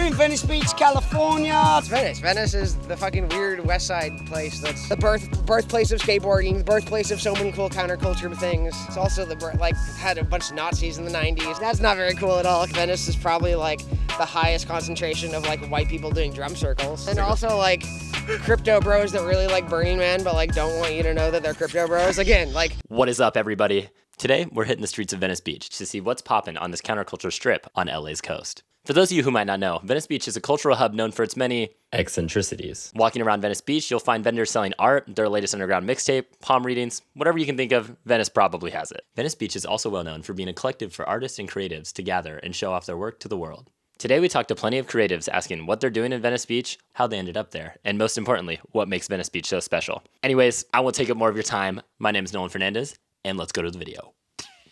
We're in Venice Beach, California. It's Venice. Venice is the fucking weird West Side place that's the birthplace of skateboarding, the birthplace of so many cool counterculture things. It's also had a bunch of Nazis in the 90s. That's not very cool at all. Venice is probably like the highest concentration of like white people doing drum circles. And also like crypto bros that really like Burning Man but like don't want you to know that they're crypto bros. Again, like... What is up, everybody? Today, we're hitting the streets of Venice Beach to see what's poppin' on this counterculture strip on LA's coast. For those of you who might not know, Venice Beach is a cultural hub known for its many eccentricities. Walking around Venice Beach, you'll find vendors selling art, their latest underground mixtape, palm readings, whatever you can think of, Venice probably has it. Venice Beach is also well known for being a collective for artists and creatives to gather and show off their work to the world. Today we talked to plenty of creatives asking what they're doing in Venice Beach, how they ended up there, and most importantly, what makes Venice Beach so special. Anyways, I won't take up more of your time. My name is Nolan Fernandez, and let's go to the video.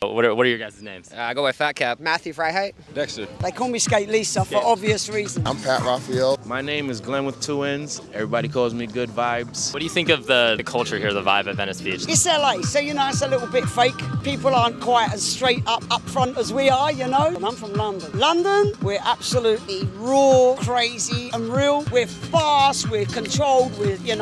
What are your guys' names? I go by Fat Cap. Matthew Freiheit. Dexter. They call me Skate Lisa for obvious reasons. I'm Pat Raphael. My name is Glenn with two N's. Everybody calls me Good Vibes. What do you think of the culture here, the vibe at Venice Beach? It's LA, so you know it's a little bit fake. People aren't quite as straight up front as we are, you know. And I'm from London. London, we're absolutely raw, crazy, and real. We're fast, we're controlled, yeah.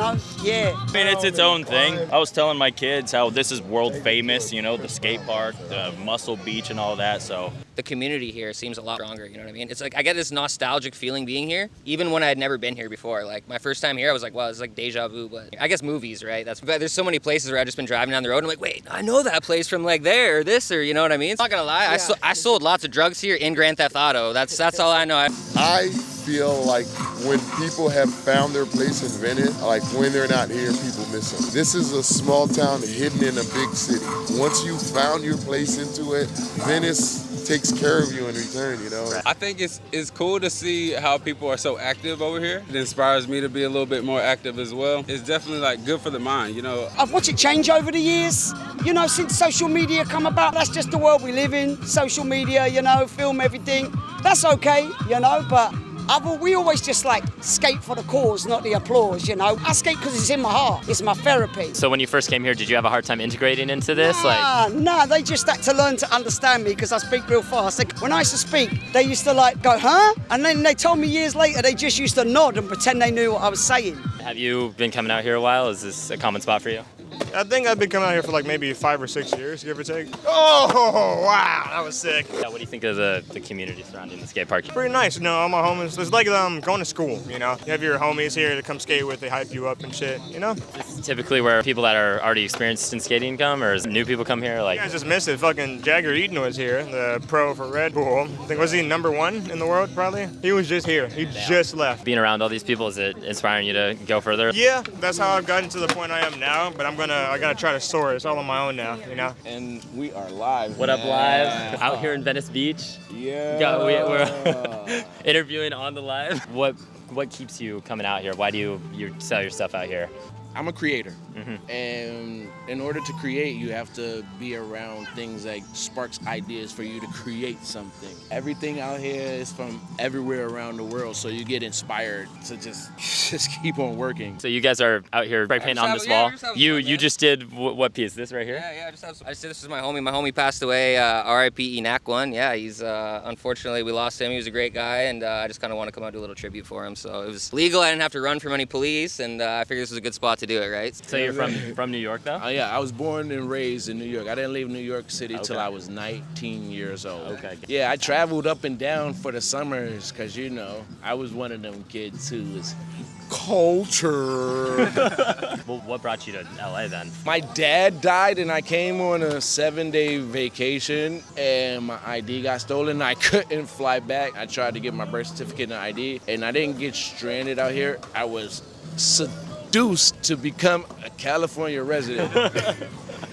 I mean, it's its own thing. I was telling my kids how this is world famous, you know, the skate park, the Muscle Beach and all that, so. The community here seems a lot stronger, you know what I mean? It's like I get this nostalgic feeling being here, even when I had never been here before. Like my first time here, I was like, wow, it's like deja vu, but I guess movies, right? But there's so many places where I've just been driving down the road and I'm like, wait, I know that place from like there or this or you know what I mean? I'm not gonna lie, yeah. I sold lots of drugs here in Grand Theft Auto. That's all I know. I feel like when people have found their place in Venice, like when they're not here, people miss them. This is a small town hidden in a big city. Once you found your place into it, Venice takes care of you in return, you know? I think it's cool to see how people are so active over here. It inspires me to be a little bit more active as well. It's definitely like good for the mind, you know? I've watched it change over the years. You know, since social media come about, that's just the world we live in. Social media, you know, film everything. That's okay, you know, but we always just like skate for the cause, not the applause, you know. I skate because it's in my heart. It's my therapy. So when you first came here, did you have a hard time integrating into this? Nah, they just had to learn to understand me because I speak real fast. Like, when I used to speak, they used to like go, huh? And then they told me years later, they just used to nod and pretend they knew what I was saying. Have you been coming out here a while? Is this a common spot for you? I think I've been coming out here for like maybe 5 or 6 years, give or take. Oh, wow, that was sick. Yeah, what do you think of the community surrounding the skate park? Pretty nice, you know, all my homies. It's like going to school, you know. You have your homies here to come skate with, they hype you up and shit, you know? This is typically where people that are already experienced in skating come, or new people come here? Like, I just missed it. Fucking Jagger Eaton was here, the pro for Red Bull. I think, was he #1 in the world, probably? He was just here. He just left. Being around all these people, is it inspiring you to go further? Yeah, that's how I've gotten to the point I am now, but I gotta try to soar. It's all on my own now, you know? And we are live. What up, live? Out here in Venice Beach. Yeah. We're interviewing on the live. What keeps you coming out here? Why do you sell your stuff out here? I'm a creator, and in order to create, you have to be around things like sparks ideas for you to create something. Everything out here is from everywhere around the world, so you get inspired to just keep on working. So you guys are out here spray painting on this wall. You just did what piece? This right here? Yeah, I just have some. This is my homie. My homie passed away. R.I.P. Enac one. Yeah, he's unfortunately we lost him. He was a great guy, and I just kind of want to come out and do a little tribute for him. So it was legal. I didn't have to run from any police, and I figured this was a good spot to do it, right? So you're from New York, though? Yeah, I was born and raised in New York. I didn't leave New York City till I was 19 years old. Okay. Yeah, I traveled up and down for the summers because, you know, I was one of them kids who was culture. Well, what brought you to LA then? My dad died and I came on a 7-day vacation and my ID got stolen. I couldn't fly back. I tried to get my birth certificate and ID and I didn't get stranded out here. I was seduced to become a California resident.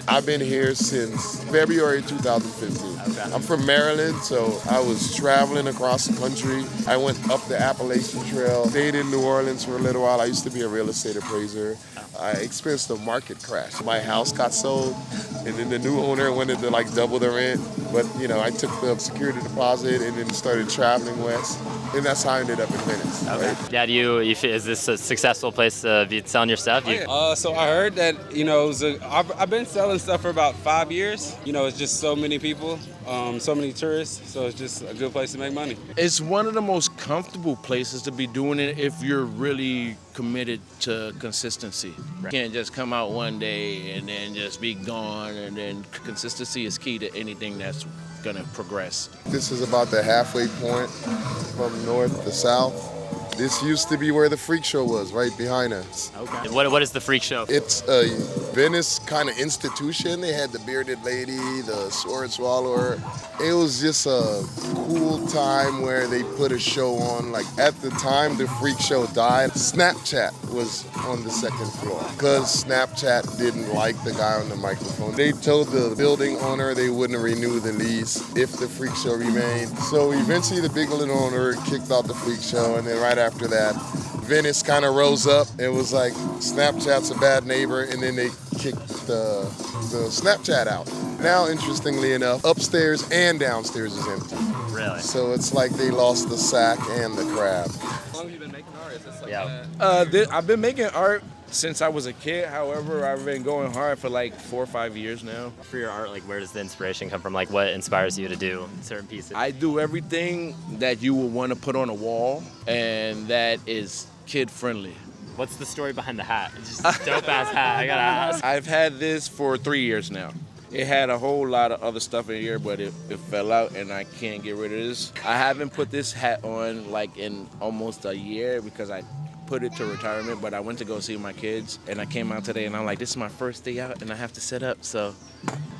I've been here since February 2015. Okay. I'm from Maryland, so I was traveling across the country. I went up the Appalachian Trail, stayed in New Orleans for a little while. I used to be a real estate appraiser. I experienced a market crash. My house got sold, and then the new owner wanted to like double the rent. But you know, I took the security deposit and then started traveling west, and that's how I ended up in Venice. Okay. Right? Yeah, is this a successful place to be selling your stuff? So I heard that, you know, I've been selling stuff for about 5 years. You know, it's just so many people, so many tourists, so it's just a good place to make money. It's one of the most comfortable places to be doing it if you're really committed to consistency. You can't just come out one day and then just be gone, and then consistency is key to anything that's gonna progress. This is about the halfway point from north to south. This used to be where the freak show was, right behind us. Okay. What is the freak show? It's a Venice kind of institution. They had the bearded lady, the sword swallower. It was just a cool time where they put a show on. Like at the time the freak show died, Snapchat was on the second floor because Snapchat didn't like the guy on the microphone. They told the building owner they wouldn't renew the lease if the freak show remained. So eventually the big little owner kicked out the freak show, and then right after that, Venice kind of rose up. It was like Snapchat's a bad neighbor, and then they kicked the Snapchat out. Now, interestingly enough, upstairs and downstairs is empty. Really? So it's like they lost the sack and the crab. How long have you been making art? Is this like I've been making art since I was a kid. However, I've been going hard for like 4 or 5 years now. For your art, like where does the inspiration come from? Like what inspires you to do certain pieces? I do everything that you would want to put on a wall, and that is kid friendly. What's the story behind the hat? It's just a dope ass hat, I gotta ask. I've had this for 3 years now. It had a whole lot of other stuff in here, but it fell out and I can't get rid of this. I haven't put this hat on like in almost a year because I put it to retirement, but I went to go see my kids and I came out today and I'm like, this is my first day out and I have to set up, so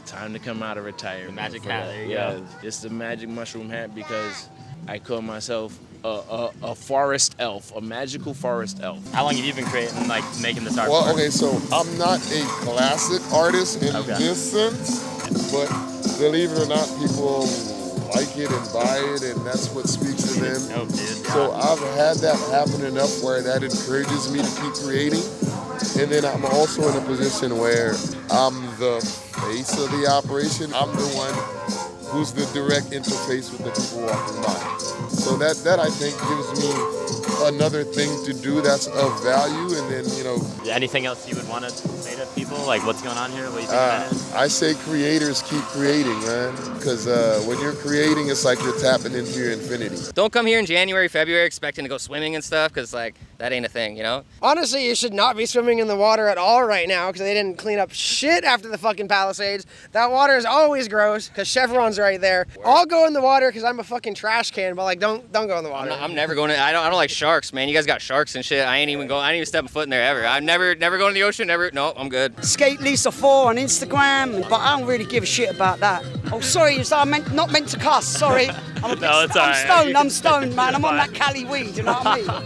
time to come out of retirement. The magic hat, there you go. go. It's the magic mushroom hat because I call myself a forest elf, a magical forest elf. How long have you been creating, like making this art? Well, okay, so I'm not a classic artist in this sense, but believe it or not, people like it and buy it, and that's what speaks to them. Oh, dude. So I've had that happen enough where that encourages me to keep creating. And then I'm also in a position where I'm the face of the operation. I'm the one who's the direct interface with the people walking by. So that I think gives me another thing to do that's of value. And then, you know, anything else you would want to say to people? Like what's going on here? What do you think that is? I say creators keep creating, man. Because when you're creating, it's like you're tapping into your infinity. Don't come here in January, February expecting to go swimming and stuff, because like that ain't a thing, you know? Honestly, you should not be swimming in the water at all right now because they didn't clean up shit after the fucking Palisades. That water is always gross because Chevron's right there. I'll go in the water because I'm a fucking trash can, but like don't go in the water. I'm never going to. I don't like sharks, man. You guys got sharks and shit. I ain't even stepping foot in there ever. I'm never going to the ocean. Never. No, I'm good. Skate Lisa 4 on Instagram, but I don't really give a shit about that. Oh, sorry, I'm not meant to cuss. Sorry. I'm No, it's all right. I'm stoned, man. I'm on that Cali weed, you know what I mean?